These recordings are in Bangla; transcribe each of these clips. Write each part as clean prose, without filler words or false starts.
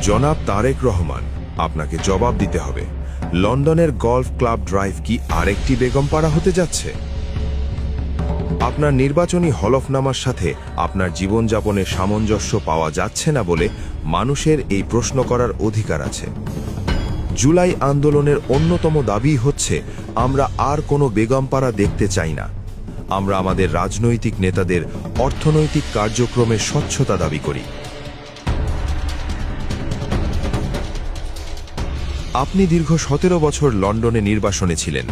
জনাব তারেক রহমান, আপনাকে জবাব দিতে হবে। লন্ডনের গলফ ক্লাব ড্রাইভ কি আরেকটি বেগমপাড়া হতে যাচ্ছে? আপনার নির্বাচনী হলফনামার সাথে আপনার জীবনযাপনের সামঞ্জস্য পাওয়া যাচ্ছে না বলে মানুষের এই প্রশ্ন করার অধিকার আছে। জুলাই আন্দোলনের অন্যতম দাবি হচ্ছে আমরা আর কোনো বেগমপাড়া দেখতে চাই না। আমরা আমাদের রাজনৈতিক নেতাদের অর্থনৈতিক কার্যক্রমের স্বচ্ছতা দাবি করি। আপনি দীর্ঘ 17 বছর লন্ডনে নির্বাসনে ছিলেন।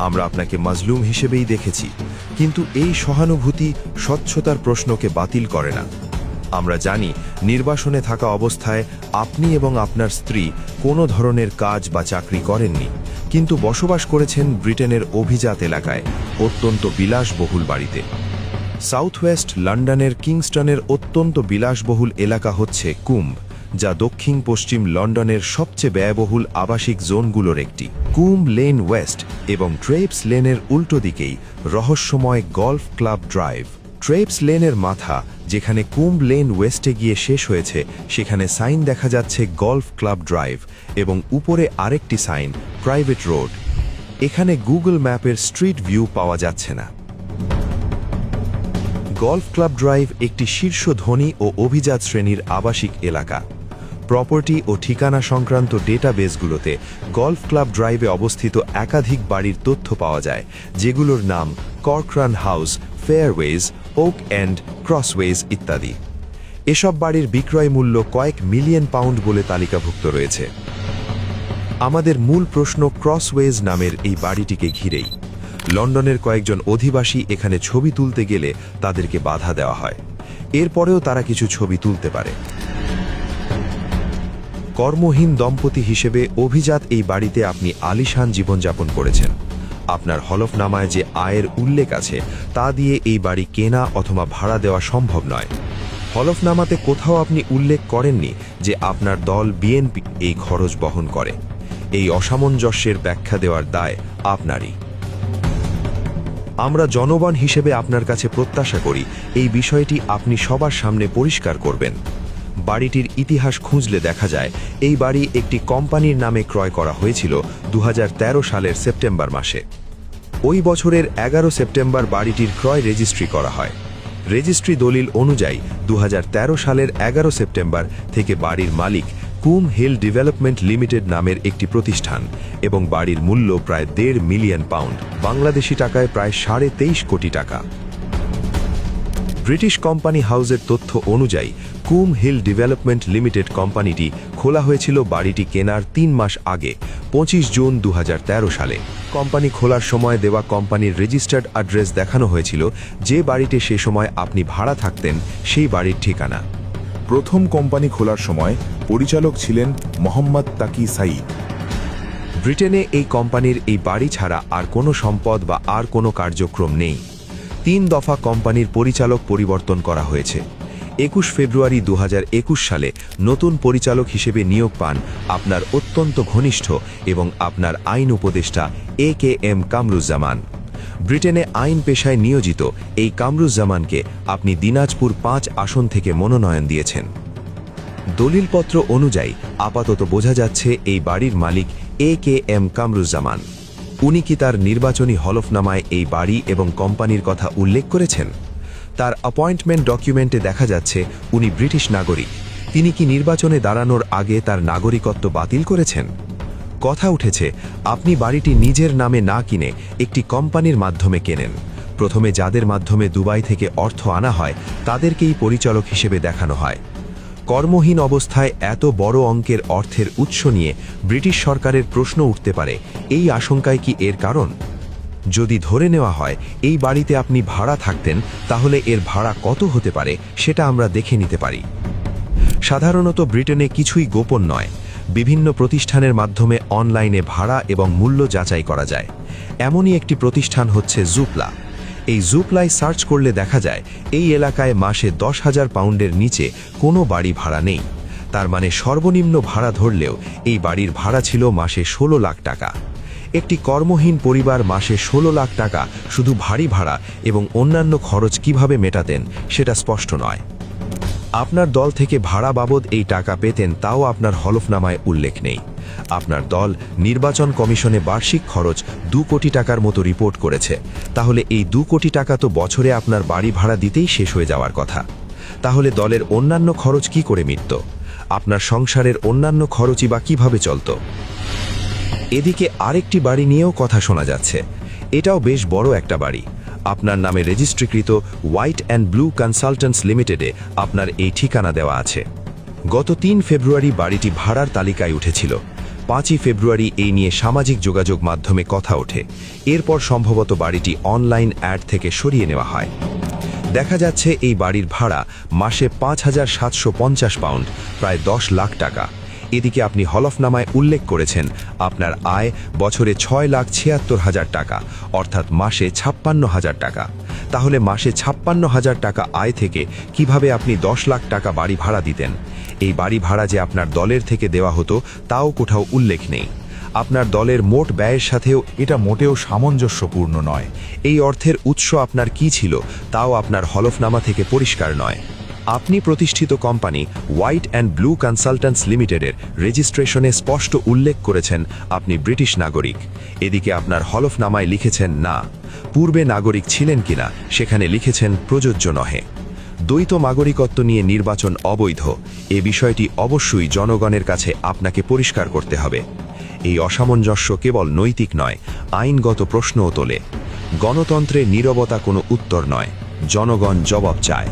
আমরা আপনাকে মাজলুম হিসেবেই দেখেছি, কিন্তু এই সহানুভূতি স্বচ্ছতার প্রশ্নকে বাতিল করে না। আমরা জানি নির্বাসনে থাকা অবস্থায় আপনি এবং আপনার স্ত্রী কোনো ধরনের কাজ বা চাকরি করেননি, কিন্তু বসবাস করেছেন ব্রিটেনের অভিজাত এলাকায় অত্যন্ত বিলাসবহুল বাড়িতে। সাউথ ওয়েস্ট লন্ডনের কিংস্টনের অত্যন্ত বিলাসবহুল এলাকা হচ্ছে কুম্ব, যা দক্ষিণ পশ্চিম লন্ডনের সবচেয়ে ব্যয়বহুল আবাসিক জোনগুলোর একটি। কুম্ব লেন ওয়েস্ট এবং ট্রেপস লেনের উল্টো দিকেই রহস্যময় গলফ ক্লাব ড্রাইভ। ট্রেপস লেনের মাথা, যেখানে কুম্ব লেন ওয়েস্টে গিয়ে শেষ হয়েছে, সেখানে সাইন দেখা যাচ্ছে গলফ ক্লাব ড্রাইভ এবং উপরে আরেকটি সাইন প্রাইভেট রোড। এখানে গুগল ম্যাপের স্ট্রিট ভিউ পাওয়া যাচ্ছে না। গলফ ক্লাব ড্রাইভ একটি শীর্ষ ধনী ও অভিজাত শ্রেণীর আবাসিক এলাকা। প্রপার্টি ও ঠিকানা সংক্রান্ত ডেটাবেসগুলোতে গলফ ক্লাব ড্রাইভে অবস্থিত একাধিক বাড়ির তথ্য পাওয়া যায়, যেগুলোর নাম কর্করান হাউস, ফেয়ারওয়েজ, ওক এন্ড, ক্রসওয়েজ ইত্যাদি। এসব বাড়ির বিক্রয় মূল্য কয়েক মিলিয়ন পাউন্ড বলে তালিকাভুক্ত রয়েছে। আমাদের মূল প্রশ্ন ক্রসওয়েজ নামের এই বাড়িটিকে ঘিরেই। লন্ডনের কয়েকজন অধিবাসী এখানে ছবি তুলতে গেলে তাদেরকে বাধা দেওয়া হয়। এরপরেও তারা কিছু ছবি তুলতে পারে। কর্মহীন দম্পতি হিসেবে অভিজাত এই বাড়িতে আপনি আলিশান জীবনযাপন করেছেন। আপনার হলফনামায় যে আয়ের উল্লেখ আছে তা দিয়ে এই বাড়ি কেনা অথবা ভাড়া দেওয়া সম্ভব নয়। হলফনামাতে কোথাও আপনি উল্লেখ করেননি যে আপনার দল বিএনপি এই খরচ বহন করে। এই অসামঞ্জস্যের ব্যাখ্যা দেওয়ার দায় আপনারই। আমরা জনগণ হিসেবে আপনার কাছে প্রত্যাশা করি এই বিষয়টি আপনি সবার সামনে পরিষ্কার করবেন। বাড়িটির ইতিহাস খুঁজলে দেখা যায় এই বাড়ি একটি কোম্পানির নামে ক্রয় করা হয়েছিল 2013 সালের সেপ্টেম্বর মাসে। ওই বছরের 11 সেপ্টেম্বর বাড়িটির ক্রয় রেজিস্ট্রি করা হয়। রেজিস্ট্রি দলিল অনুযায়ী 2013 সালের 11 সেপ্টেম্বর থেকে বাড়ির মালিক কুম হিল ডেভেলপমেন্ট লিমিটেড নামের একটি প্রতিষ্ঠান এবং বাড়ির মূল্য প্রায় 1.5 মিলিয়ন পাউন্ড, বাংলাদেশি টাকায় প্রায় 23.5 কোটি টাকা। ব্রিটিশ কোম্পানি হাউসের তথ্য অনুযায়ী কুম হিল ডেভেলপমেন্ট লিমিটেড কোম্পানিটি খোলা হয়েছিল বাড়িটি কেনার 3 মাস আগে, 25 জুন 2013 সালে। কোম্পানি খোলার সময় দেওয়া কোম্পানির রেজিস্টার্ড অ্যাড্রেস দেখানো হয়েছিল, যে বাড়িতে সে সময় আপনি ভাড়া থাকতেন সেই বাড়ির ঠিকানা। প্রথম কোম্পানি খোলার সময় পরিচালক ছিলেন মোহাম্মদ তাকি সাইদ। ব্রিটেনে এই কোম্পানির এই বাড়ি ছাড়া আর কোনো সম্পদ বা আর কোনো কার্যক্রম নেই। 3 দফা কোম্পানির পরিচালক পরিবর্তন করা হয়েছে। 21 ফেব্রুয়ারি 2021 সালে নতুন পরিচালক হিসেবে নিয়োগ পান আপনার অত্যন্ত ঘনিষ্ঠ এবং আপনার আইন উপদেষ্টা AKM কামরুজ্জামান। ব্রিটেনে আইন পেশায় নিয়োজিত এই কামরুজ্জামানকে আপনি দিনাজপুর 5 আসন থেকে মনোনয়ন দিয়েছেন। দলিলপত্র অনুযায়ী আপাতত বোঝা যাচ্ছে এই বাড়ির মালিক AKM কামরুজ্জামান। উনি কি তার নির্বাচনী হলফনামায় এই বাড়ি এবং কোম্পানির কথা উল্লেখ করেছেন? তার অ্যাপয়েন্টমেন্ট ডকুমেন্টে দেখা যাচ্ছে উনি ব্রিটিশ নাগরিক। তিনি কি নির্বাচনে দাঁড়ানোর আগে তার নাগরিকত্ব বাতিল করেছেন? কথা উঠেছে আপনি বাড়িটি নিজের নামে না কিনে একটি কোম্পানির মাধ্যমে কেনেন। প্রথমে যাদের মাধ্যমে দুবাই থেকে অর্থ আনা হয় তাদেরকেই পরিচালক হিসেবে দেখানো হয়। কর্মহীন অবস্থায় এত বড় অঙ্কের অর্থের উৎস নিয়ে ব্রিটিশ সরকারের প্রশ্ন উঠতে পারে, এই আশঙ্কায় কি এর কারণ? যদি ধরে নেওয়া হয় এই বাড়িতে আপনি ভাড়া থাকতেন, তাহলে এর ভাড়া কত হতে পারে সেটা আমরা দেখে নিতে পারি। সাধারণত ব্রিটেনে কিছুই গোপন নয়। বিভিন্ন প্রতিষ্ঠানের মাধ্যমে অনলাইনে ভাড়া এবং মূল্য যাচাই করা যায়। এমনই একটি প্রতিষ্ঠান হচ্ছে জুপলা। এই জুপলায় সার্চ করলে দেখা যায় এই এলাকায় মাসে 10,000 পাউন্ডের নিচে কোনো বাড়ি ভাড়া নেই। তার মানে সর্বনিম্ন ভাড়া ধরলেও এই বাড়ির ভাড়া ছিল মাসে 16 লাখ টাকা। একটি কর্মহীন পরিবার মাসে 16 লাখ টাকা শুধু বাড়ি ভাড়া এবং অন্যান্য খরচ কিভাবে মেটাতেন সেটা স্পষ্ট নয়। আপনার দল থেকে ভাড়া বাবদ এই টাকা পেতেন তাও আপনার হলফনামায় উল্লেখ নেই। আপনার দল নির্বাচন কমিশনে বার্ষিক খরচ 2 কোটি টাকার মতো রিপোর্ট করেছে। তাহলে এই 2 কোটি টাকা তো বছরে আপনার বাড়ি ভাড়া দিতেই শেষ হয়ে যাওয়ার কথা। তাহলে দলের অন্যান্য খরচ কি করে মিটত? আপনার সংসারের অন্যান্য খরচই বা কিভাবে চলত? এদিকে আরেকটি বাড়ি নিয়েও কথা শোনা যাচ্ছে। এটাও বেশ বড় একটা বাড়ি। আপনার নামে রেজিস্ট্রিকৃত হোয়াইট অ্যান্ড ব্লু কনসালটেন্টস লিমিটেডে আপনার এই ঠিকানা দেওয়া আছে। গত 3 ফেব্রুয়ারি বাড়িটি ভাড়ার তালিকায় উঠেছিল। 5ই ফেব্রুয়ারি এই নিয়ে সামাজিক যোগাযোগ মাধ্যমে কথা ওঠে। এরপর সম্ভবত বাড়িটি অনলাইন অ্যাড থেকে সরিয়ে নেওয়া হয়। দেখা যাচ্ছে এই বাড়ির ভাড়া মাসে 5,750 পাউন্ড, প্রায় 10 লাখ টাকা। এদিকে আপনি হলফনামায় উল্লেখ করেছেন আপনার আয় বছরে 6,76,000 টাকা, অর্থাৎ মাসে 56,000 টাকা। তাহলে মাসে 56,000 টাকা আয় থেকে কিভাবে আপনি 10 লাখ টাকা বাড়ি ভাড়া দিতেন? এই বাড়ি ভাড়া যে আপনার দলের থেকে দেওয়া হতো তাও কোথাও উল্লেখ নেই। আপনার দলের মোট ব্যয়ের সাথেও এটা মোটেও সামঞ্জস্যপূর্ণ নয়। এই অর্থের উৎস আপনার কি ছিল তাও আপনার হলফনামা থেকে পরিষ্কার নয়। আপনি প্রতিষ্ঠিত company white and blue consultants লিমিটেডের রেজিস্ট্রেশনে স্পষ্ট উল্লেখ করেছেন আপনি ব্রিটিশ নাগরিক। এদিকে আপনার হলফনামায় লিখেছেন না। পূর্বে নাগরিক ছিলেন কিনা সেখানে লিখেছেন প্রযোজ্য নহে। দ্বৈত নাগরিকত্ব নিয়ে নির্বাচন অবৈধ। এ বিষয়টি অবশ্যই জনগণের কাছে আপনাকে পরিষ্কার করতে হবে। এই অসামঞ্জস্য কেবল নৈতিক নয়, আইনগত প্রশ্নও তোলে। গণতন্ত্রে নীরবতা কোনো উত্তর নয়, জনগণ জবাব চায়।